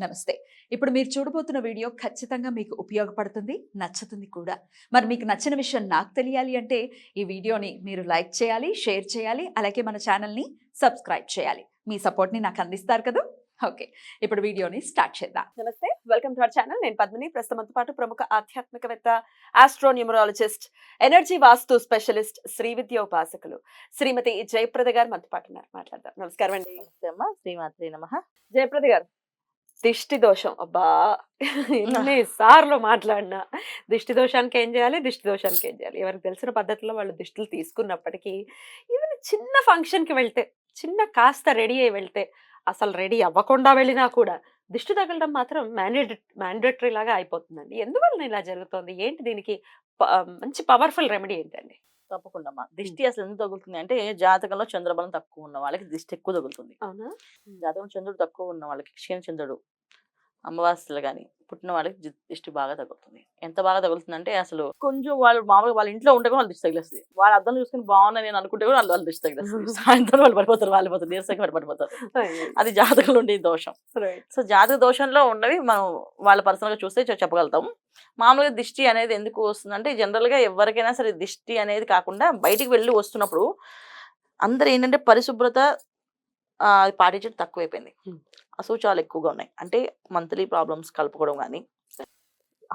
నమస్తే. ఇప్పుడు మీరు చూడబోతున్న వీడియో ఖచ్చితంగా మీకు ఉపయోగపడుతుంది, నచ్చుతుంది కూడా. మరి మీకు నచ్చిన విషయం నాకు తెలియాలి అంటే ఈ వీడియోని మీరు లైక్ చేయాలి, షేర్ చేయాలి, అలాగే మన ఛానల్‌ని సబ్స్క్రైబ్ చేయాలి. మీ సపోర్ట్‌ని నాకు అందిస్తారు కదా! ఓకే. ఇప్పుడు వీడియోని స్టార్ట్ చేద్దాం. నమస్తే, వెల్కమ్ టు అవర్ ఛానల్. నేను పద్మిని. ప్రస్తుతంతో పాటు ప్రముఖ ఆధ్యాత్మికవేత్త, ఆస్ట్రోన్యూమరాలజిస్ట్, ఎనర్జీ వాస్తు స్పెషలిస్ట్, శ్రీ విద్య ఉపాసకులు శ్రీమతి జయప్రద గారు మనతో పాటు ఉన్నారు. మాట్లాడదాం. నమస్కారం అండి. నమస్తే అమ్మ, శ్రీమాత్రే నమః. జయప్రద గారు, దిష్టి దోషం, అబ్బా ఎన్ని సార్లు మాట్లాడినా దిష్టి దోషానికి ఏం చేయాలి, దిష్టి దోషానికి ఏం చేయాలి, ఎవరికి తెలిసిన పద్ధతిలో వాళ్ళు దిష్టిలు తీసుకున్నప్పటికీ ఈవెన్ చిన్న ఫంక్షన్కి వెళ్తే, చిన్న కాస్త రెడీ అయి వెళ్తే, అసలు రెడీ అవ్వకుండా వెళ్ళినా కూడా దిష్టి తగలడం మాత్రం మ్యాండేటరీ లాగా అయిపోతుందండి. ఎందువల్ల ఇలా జరుగుతుంది? ఏంటి దీనికి మంచి పవర్ఫుల్ రెమెడీ ఏంటండి? తప్పకుండా అమ్మా. దిష్టి అసలు ఎందుకు తగులుతుంది అంటే, జాతకంలో చంద్రబలం తక్కువ ఉన్న వాళ్ళకి దిష్టి ఎక్కువ తగులుతుంది. అవునా? జాతకంలో చంద్రుడు తక్కువ ఉన్న వాళ్ళకి, క్షీణచంద్రుడు, అమావాస్యలు కానీ పుట్టిన వాళ్ళకి దిష్టి బాగా తగులుతుంది. ఎంత బాగా తగులుతుంది అంటే, అసలు కొంచెం వాళ్ళు మామూలుగా వాళ్ళ ఇంట్లో ఉంటే కూడా వాళ్ళు దిష్టి తగిలేస్తుంది. వాళ్ళ అద్దం చూసుకుని బాగున్నా నేను అనుకుంటే కూడా వాళ్ళు దిష్టి తగిలేస్తుంది. సాయంత్రం వాళ్ళు పడిపోతారు, వాళ్ళు పోతారు, నీరసంగా పడిపోతారు. అది జాతకంలో ఉండే దోషం. సో జాతక దోషంలో ఉన్నవి మనం వాళ్ళ పర్సనల్ గా చూస్తే చెప్పగలుగుతాం. మామూలుగా దిష్టి అనేది ఎందుకు వస్తుందంటే, జనరల్ గా ఎవరికైనా సరే దిష్టి అనేది కాకుండా బయటికి వెళ్ళి వస్తున్నప్పుడు అందరు ఏంటంటే పరిశుభ్రత పాటించడం తక్కువైపోయింది. అశౌచాలు ఎక్కువగా ఉన్నాయి. అంటే మంత్లీ ప్రాబ్లమ్స్ కలుపుకోవడం కానీ,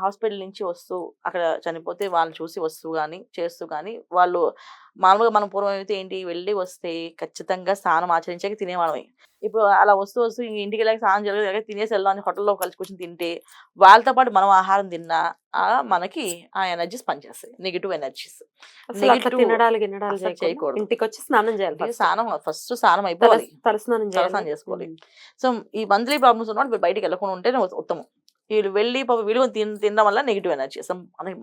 హాస్పిటల్ నుంచి వస్తూ అక్కడ చనిపోతే వాళ్ళని చూసి వస్తూ కానీ చేస్తూ కానీ, వాళ్ళు మామూలుగా మనం పూర్వం అయితే ఏంటి, వెళ్ళి వస్తే ఖచ్చితంగా స్నానం ఆచరించాక తినేవాళ్ళమే. ఇప్పుడు అలా వస్తూ వస్తూ ఇంటికి వెళ్ళాక స్నానం జరగదు, తినేసి వెళ్దాం అని హోటల్లో కలిసి కూర్చొని తింటే, వాళ్ళతో పాటు మనం ఆహారం తిన్నా మనకి ఆ ఎనర్జీస్ పనిచేస్తాయి, నెగిటివ్ ఎనర్జీస్. చేయకూడదు. ఇంటికి వచ్చి స్నానం చేయాలి. స్నానం ఫస్ట్ స్నానం అయిపోవాలి, తలస్నానం చేసుకోవాలి. సో ఈ మంత్లీ ప్రాబ్లమ్స్ ఉన్నప్పుడు బయటికి వెళ్ళకుండా ఉంటేనే ఉత్తమం. వీళ్ళు వెళ్ళి వీళ్ళు తినడం వల్ల నెగిటివ్ ఎనర్జీ.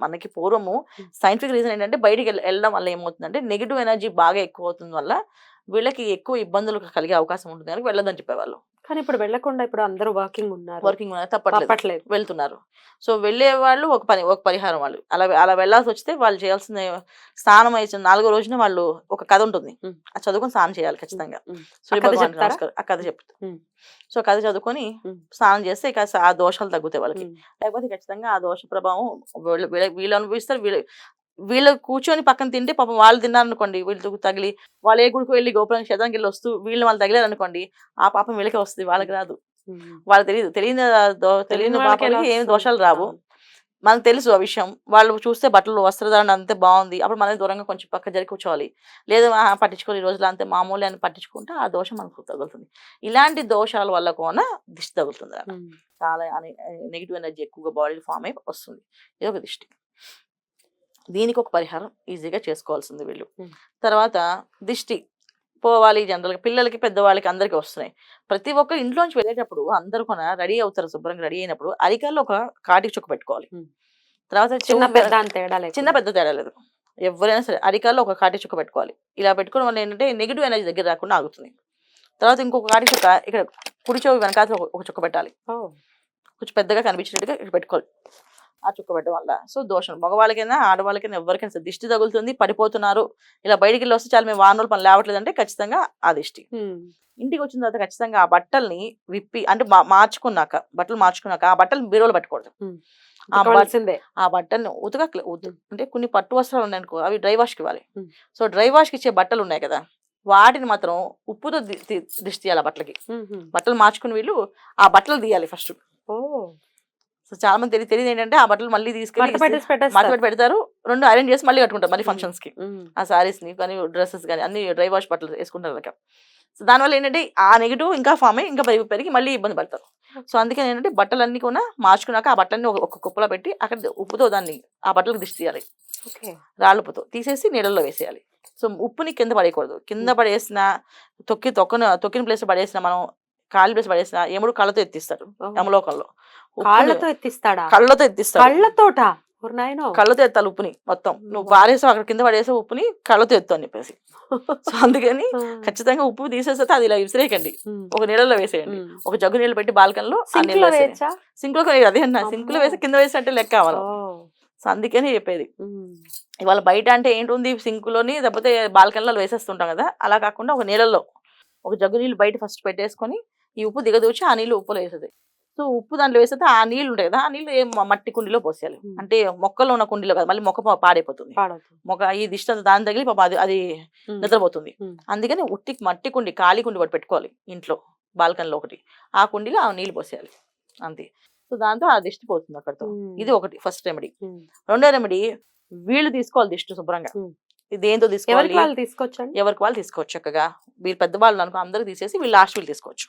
మనకి పూర్వము సైంటిఫిక్ రీజన్ ఏంటంటే, బయటికి వెళ్ళడం వల్ల ఏమవుతుందంటే నెగిటివ్ ఎనర్జీ బాగా ఎక్కువ అవుతుంది వల్ల వీళ్ళకి ఎక్కువ ఇబ్బందులు కలిగే అవకాశం ఉంటుంది కనుక వెళ్ళదని చెప్పేవాళ్ళు. కానీ ఇప్పుడు వెళ్ళకుండా ఇప్పుడు అందరూ వర్కింగ్ ఉన్నారు, తప్పట్లేదు, వెళ్తున్నారు. సో వెళ్ళే వాళ్ళు ఒక పరిహారం, వాళ్ళు అలా వెళ్ళాల్సి వస్తే వాళ్ళు చేయాల్సిన స్నానం అయిన 4వ రోజున వాళ్ళు ఒక కథ ఉంటుంది, అది చదువుకొని స్నానం చేయాలి ఖచ్చితంగా. ఆ కథ చెప్తా. సో కథ చదువుకొని స్నానం చేస్తే ఇక ఆ దోషాలు తగ్గుతాయి వాళ్ళకి. లేకపోతే ఖచ్చితంగా ఆ దోష ప్రభావం వీళ్ళు అనుభవిస్తారు. వీళ్ళు కూర్చొని పక్కన తింటే పాపం వాళ్ళు తిన్నారనుకోండి, వీళ్ళతో తగిలి వాళ్ళు ఏ గుడికి వెళ్ళి గోపురం క్షేత్రానికి వెళ్ళి వస్తూ వీళ్ళు వాళ్ళు తగిలారు అనుకోండి, ఆ పాపం వీళ్ళకే వస్తుంది, వాళ్ళకి రాదు. వాళ్ళకి తెలియని పాపాలకి ఏమి దోషాలు రావు. మనకు తెలుసు ఆ విషయం. వాళ్ళు చూస్తే బట్టలు వస్త్రధారణ అంతే బాగుంది, అప్పుడు మనకి దూరంగా కొంచెం పక్క జరిగి కూర్చోవాలి. లేదా పట్టించుకోవాలి, ఈ రోజులు అంతే మామూలు అని పట్టించుకుంటే ఆ దోషం మనకు తగులుతుంది. ఇలాంటి దోషాల వల్ల కూడా దిష్టి తగులుతుంది. చాలా నెగిటివ్ ఎనర్జీ ఎక్కువగా బాడీ ఫామ్ అయి వస్తుంది. ఇది ఒక దిష్టి. దీనికి ఒక పరిహారం ఈజీగా చేసుకోవాల్సింది వీళ్ళు. తర్వాత దిష్టి పోవాలి జనరల్గా పిల్లలకి, పెద్దవాళ్ళకి, అందరికి వస్తున్నాయి. ప్రతి ఒక్కరు ఇంట్లోంచి వెళ్ళేటప్పుడు అందరూ కూడా రెడీ అవుతారు. శుభ్రంగా రెడీ అయినప్పుడు అరికాల్లో ఒక కాటికి చుక్క పెట్టుకోవాలి. తర్వాత చిన్న పెద్ద తేడా లేదు, ఎవరైనా సరే అరికాల్లో ఒక కాటి చుక్క పెట్టుకోవాలి. ఇలా పెట్టుకోవడం వల్ల ఏంటంటే నెగిటివ్ ఎనర్జీ దగ్గర రాకుండా ఆగుతుంది. తర్వాత ఇంకొక కాటి చుక్క ఇక్కడ కుడి చెవి వెనకాల ఒక చుక్క పెట్టాలి, కొంచెం పెద్దగా కనిపించినట్టుగా ఇక్కడ పెట్టుకోవాలి. ఆ చుక్క పెట్టడం వల్ల సో దోషం మగవాళ్ళకైనా ఆడవాళ్ళకైనా ఎవరికైనా సరే దిష్టి తగులుతుంది, పడిపోతున్నారు, ఇలా బయటికి వెళ్ళి వస్తే చాలా మేము వారం రోజులు పని లేవట్లేదు అంటే ఖచ్చితంగా ఆ దిష్టి. ఇంటికి వచ్చిన తర్వాత ఖచ్చితంగా ఆ బట్టల్ని విప్పి, అంటే బట్టలు మార్చుకున్నాక ఆ బట్టలు బీరువాలో పెట్టకూడదు. ఆ బట్టల్ని అంటే కొన్ని పట్టు వస్త్రాలు ఉన్నాయనుకో, అవి డ్రై వాష్కి ఇవ్వాలి. సో డ్రై వాష్కి ఇచ్చే బట్టలు ఉన్నాయి కదా, వాటిని మాత్రం ఉప్పుతో దిష్టి తీయాలి. బట్టలు మార్చుకుని వీళ్ళు ఆ బట్టలు తీయాలి ఫస్ట్. సో చాలా మంది తెలియదు ఏంటంటే, ఆ బట్టలు మళ్ళీ తీసుకెళ్ళి మడత పెడతారు, 2 ఐరన్ చేసి మళ్ళీ కట్టుకుంటారు మళ్ళీ ఫంక్షన్స్ కి. ఆ సారీస్ ని కానీ డ్రెస్సెస్ కానీ అన్ని డ్రై వాష్ బట్టలు వేసుకుంటారు. సో దానివల్ల ఏంటంటే ఆ నెగిటివ్ ఇంకా ఫామ్ అయ్యి ఇంకా పెరిగి మళ్ళీ ఇబ్బంది పడతారు. సో అందుకని ఏంటంటే బట్టలన్నీ కూడా మార్చుకున్నాక ఆ బట్టలన్నీ ఒక కుప్పలో పెట్టి అక్కడ ఉప్పుతో ఆ బట్టలకు దిష్టి తీయాలి. రాళ్ళుప్పుతో తీసేసి నీళ్ళల్లో వేసేయాలి. సో ఉప్పుని కింద పడేయకూడదు. కింద పడేసిన తొక్కిన ప్లేస్ పడేసిన, మనం కాలి ప్లేస్ పడేసిన ఎముడు కళ్ళతో ఎత్తిస్తాడు యమలోకంలో. కళ్ళతో ఎత్తిస్తాడు. కళ్ళతో ఎత్తాలి ఉప్పుని మొత్తం. నువ్వు పారేసావు అక్కడ కింద పడేసావు ఉప్పుని, కళ్ళతో ఎత్తు అని చెప్పేసి. సో అందుకని ఖచ్చితంగా ఉప్పు తీసేస్తే అది ఇలా విసిరేయకండి, ఒక నీళ్ళలో వేసేయండి. ఒక జగ్గు నీళ్ళు పెట్టి బాల్కన్లో సింక్ లో అదే అన్న సింక్ లో వేసి కింద వేసినట్టే లెక్క కావాలి. సో అందుకని చెప్పేది. ఇవాళ బయట అంటే ఏంటుంది, సింకులోని లేకపోతే బాల్కన్లో వేసేస్తుంటాం కదా, అలా కాకుండా ఒక నీళ్ళలో ఒక జగ్గు నీళ్ళు బయట ఫస్ట్ పెట్టేసుకొని ఈ ఉప్పు దిగదూచి ఆ నీళ్ళు ఉప్పులో వేసేది. సో ఉప్పు దాంట్లో వేస్తే ఆ నీళ్ళు ఉంటాయి కదా, ఆ నీళ్ళు మట్టి కుండీలో పోసేయాలి. అంటే మొక్కలో ఉన్న కుండీలో కదా, మళ్ళీ మొక్క పాడైపోతుంది. మొక్క ఈ దిష్టి అంతా దాని తగిలి పాప అది నిద్రపోతుంది. అందుకని ఉట్టి మట్టి కుండి, ఖాళీ కుండి ఒకటి పెట్టుకోవాలి ఇంట్లో, బాల్కనీలో ఒకటి. ఆ కుండీలో ఆ నీళ్ళు పోసేయాలి అంతే. సో దాంతో ఆ దిష్టి పోతుంది అక్కడితో. ఇది ఒకటి ఫస్ట్ రెమెడీ. రెండో రెమెడీ, వీళ్ళు తీసుకోవాలి దిష్టి శుభ్రంగా. దేంతో తీసుకోవాలి? ఎవరికి వాళ్ళు తీసుకోవచ్చు చక్కగా. వీళ్ళు పెద్దవాళ్ళు అనుకో అందరూ తీసేసి వీళ్ళు లాస్ట్ వీళ్ళు తీసుకోవచ్చు,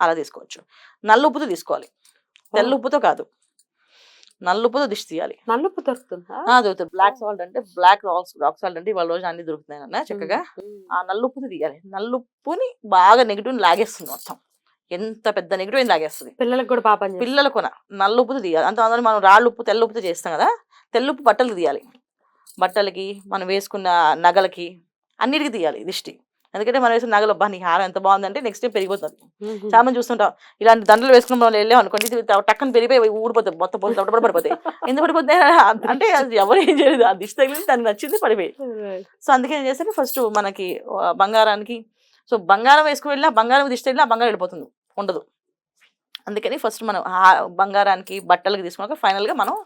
అలా తీసుకోవచ్చు. నల్లుప్పుతో తీసుకోవాలి, తెల్లుప్పుతో కాదు. నల్లుప్పుతో దిష్టి తీయాలి. నల్లుప్పు దొరుకుతుందా? దొరుకుతుంది. బ్లాక్ సాల్ట్ అంటే బ్లాక్ రాక్ సాల్ట్ అంటే ఇవాళ రోజు అన్ని దొరుకుతున్నాయి అన్న చక్కగా. ఆ నల్లుప్పుతో తీయాలి. నల్లుప్పుని బాగా నెగిటివ్ లాగేస్తుంది మొత్తం, ఎంత పెద్ద నెగిటివ్ అయినా లాగేస్తుంది. పిల్లలకు కూడా పాపం, పిల్లలకు నల్లుప్పుతో తీయాలి. అంత అందరూ మనం రాళ్ళు ఉప్పు తెల్లుప్పుతో చేస్తాం కదా, తెల్లుప్పు బట్టలకు తీయాలి. బట్టలకి, మనం వేసుకున్న నగలకి, అన్నిటికీ తీయాలి దిష్టి. ఎందుకంటే మనం వేసుకున్న నగలు, నీ హారం ఎంత బాగుందంటే నెక్స్ట్ టైం పెరిగిపోతుంది. చాలా మంది చూస్తుంటాం, ఇలాంటి దండలు వేసుకున్న మనం వెళ్ళాం అనుకోండి, టక్కన పెరిగిపోయి ఊడిపోతాయి, మొత్తం పోతుంది, పడిపోతాయి. ఎందుకు పడిపోతాయి అంటే అది ఎవరు ఏం చేయలేదు, ఆ దిష్టి తగిలి దానికి నచ్చింది పడిపోయి. సో అందుకే ఏం చేస్తే ఫస్ట్ మనకి బంగారానికి, సో బంగారం వేసుకుని వెళ్ళినా, బంగారం దిష్టి వెళ్ళినా బంగారం వెళ్ళిపోతుంది, ఉండదు. అందుకని ఫస్ట్ మనం బంగారానికి, బట్టలకి తీసుకున్నాక ఫైనల్గా మనం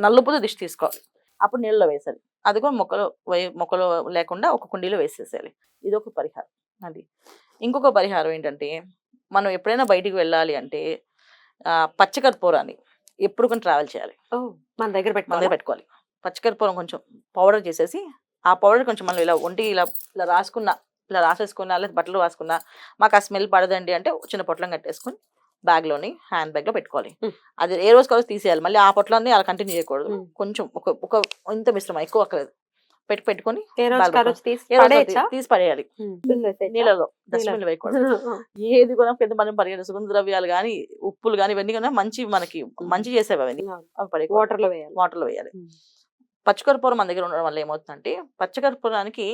నల్లుపుతో దిష్టి తీసుకోవాలి. అప్పుడు నీళ్ళలో వేసాలి. అది కూడా మొక్కలో లేకుండా ఒక కుండీలో వేసేసేయాలి. ఇది ఒక పరిహారం. అది ఇంకొక పరిహారం ఏంటంటే, మనం ఎప్పుడైనా బయటికి వెళ్ళాలి అంటే పచ్చకర్పూరాన్ని ఎప్పుడు కొన్ని ట్రావెల్ చేయాలి, మన దగ్గర పెట్టుకోవాలి. పచ్చకర్పూరం కొంచెం పౌడర్ చేసేసి, ఆ పౌడర్ కొంచెం మనం ఇలా ఒంటి ఇలా రాసేసుకున్నా, లేదా బట్టలు రాసుకున్నా, మాకు ఆ స్మెల్ పడదండి అంటే చిన్న పొట్లం కట్టేసుకుని బ్యాగ్లోని, హ్యాండ్ బ్యాగ్లో పెట్టుకోవాలి. అది ఏ రోజు కావచ్చు తీసేయాలి. మళ్ళీ ఆ పొట్లాన్ని అలా కంటిన్యూ చేయకూడదు. కొంచెం ఒక ఇంత మిశ్రమం, ఎక్కువ అక్కర్లేదు, పెట్టుకొని తీసి పడేయాలి నీళ్ళలో. డస్ట్బిన్ వేయకూడదు. ఏది కూడా పెద్ద మనం పరిగెడ సుగంధ ద్రవ్యాలు కానీ, ఉప్పులు కానీ, ఇవన్నీ కూడా మనకి మంచి చేసేవి అవన్నీ, అవి పడే వాటర్లో వేయాలి. పచ్చకర్పూరం మన దగ్గర ఉండడం వల్ల ఏమవుతుందంటే, పచ్చకర్పూరానికి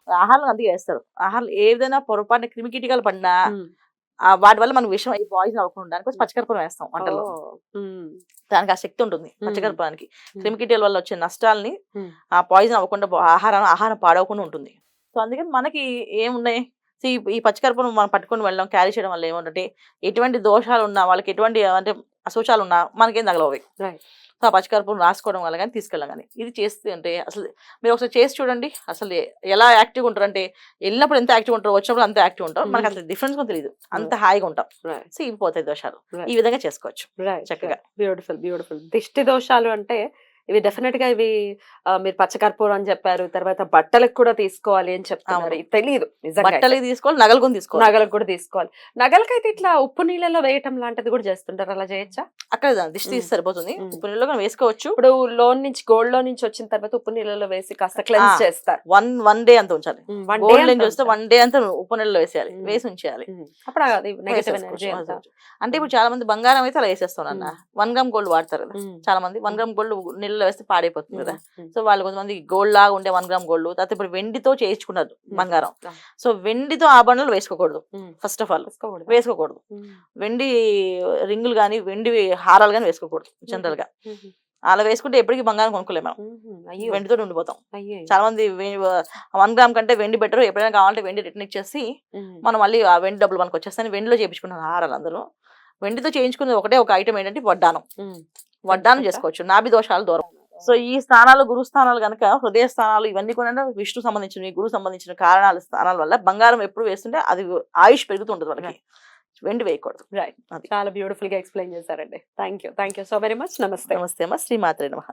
ఆహారం అందుకే వేస్తారు. ఆహారం ఏదైనా పొరపాటున క్రిమికీటకాలు పడినా వాటి వల్ల మనకు విషయం పాయిజన్ అవ్వకుండా దానికోసం పచ్చకర్పూరం వేస్తాం వంటల్లో. దానికి ఆ శక్తి ఉంటుంది పచ్చకర్పూరానికి. క్రిమికీటకాల వల్ల వచ్చే నష్టాలని ఆ పాయిజన్ అవ్వకుండా, ఆహారం పాడవకుండా ఉంటుంది. సో అందుకని మనకి ఏమున్నాయి, ఈ పచ్చకర్పూరం మనం పట్టుకొని వెళ్ళడం, క్యారీ చేయడం వల్ల ఏమంటే, ఎటువంటి దోషాలు ఉన్నా, వాళ్ళకి ఎటువంటి అంటే అశోచాలు ఉన్నా మనకేం తగలవు. సో ఆ పచ్చకర్పూరం రాసుకోవడం వల్ల కానీ, తీసుకెళ్ళడం కానీ, ఇది చేస్తే అంటే అసలు మీరు ఒకసారి చేసి చూడండి. అసలు ఎలా యాక్టివ్గా ఉంటారు అంటే, వెళ్ళినప్పుడు ఎంత యాక్టివ్ ఉంటారు, వచ్చినప్పుడు అంత యాక్టివ్ ఉంటారు. మనకు అసలు డిఫరెన్స్ కూడా తెలియదు, అంత హాయిగా ఉంటాం. సో ఇవి పోతాయి దోషాలు. ఈ విధంగా చేసుకోవచ్చు చక్కగా. బ్యూటిఫుల్. దిష్టి దోషాలు అంటే ఇవి డెఫినెట్ గా ఇవి మీరు పచ్చకర్పూరం అని చెప్పారు, తర్వాత బట్టలకు కూడా తీసుకోవాలి అని చెప్తున్నారు. తెలియదు నిజంగా. బట్టలకి తీసుకోవాలి, నగలకు కూడా తీసుకోవాలి. నగలకైతే ఇట్లా ఉప్పు నీళ్ళలో వేయటం లాంటిది కూడా చేస్తుంటారు, అలా చేయొచ్చా? అక్కడ దిష్టి తీసి సరిపోతుంది. ఉప్పు నీళ్ళలో వేసుకోవచ్చు. ఇప్పుడు గోల్డ్ లో నుంచి వచ్చిన తర్వాత ఉప్పు నీళ్ళలో వేసి కాస్త క్లెన్స్ చేస్తారు. వన్ డే అంత ఉంచాలి. వన్ డే అంతా ఉప్పు నీళ్ళలో వేసేయాలి, వేసి ఉంచేయాలి. అప్పుడు నెగటివ్ ఎనర్జీ అంటే ఇప్పుడు చాలా మంది బంగారం అయితే అలా వేసేస్తాను అన్న, 1 గ్రామ్ గోల్డ్ వాడతారు కదా చాలా మంది. 1 గ్రామ్ గోల్డ్ నీళ్ళలో వేస్తే పాడైపోతుంది కదా. సో వాళ్ళు కొంతమంది గోల్డ్ లాగా ఉండే 1 గ్రామ్ గోల్డ్, తర్వాత ఇప్పుడు వెండితో చేయించుకున్నారు బంగారం. సో వెండితో ఆభరణాలు వేసుకోకూడదు. ఫస్ట్ ఆఫ్ ఆల్ వేసుకోకూడదు. వెండి రింగులు కానీ, వెండి హారాలు కానీ వేసుకోకూడదు జనరల్ గా. అలా వేసుకుంటే ఎప్పటికీ బంగారం కొనుక్కోలేము మనం, వెండితో ఉండిపోతాం. చాలా మంది 1 గ్రామ్ కంటే వెండి బెటర్, ఎప్పుడైనా కావాలంటే వెండి రిటర్న్ ఇచ్చేసి మనం మళ్ళీ ఆ వెండి డబ్బులు మనకు వచ్చేస్తాయి. వెండిలో చేయించుకున్నాను హారాలు అందరూ. వెండితో చేయించుకున్నది ఒకటే ఒక ఐటమ్ ఏంటంటే వడ్డానం చేసుకోవచ్చు, నాభి దోషాలు దూరం. సో ఈ స్థానాలు, గురు స్థానాలు కనుక, హృదయ స్థానాలు ఇవన్నీ కూడా విష్ణు సంబంధించిన, గురు సంబంధించిన స్థానాల వల్ల బంగారం ఎప్పుడు వేస్తుంటే అది ఆయుష్ పెరుగుతుంటది వాళ్ళకి. వెండి వేయకూడదు. చాలా బ్యూటిఫుల్ గా ఎక్స్ప్లెయిన్ చేశారండి. Thank you so very much. నమస్తే. నమస్తే అమ్మ. శ్రీమాత్రే నమః.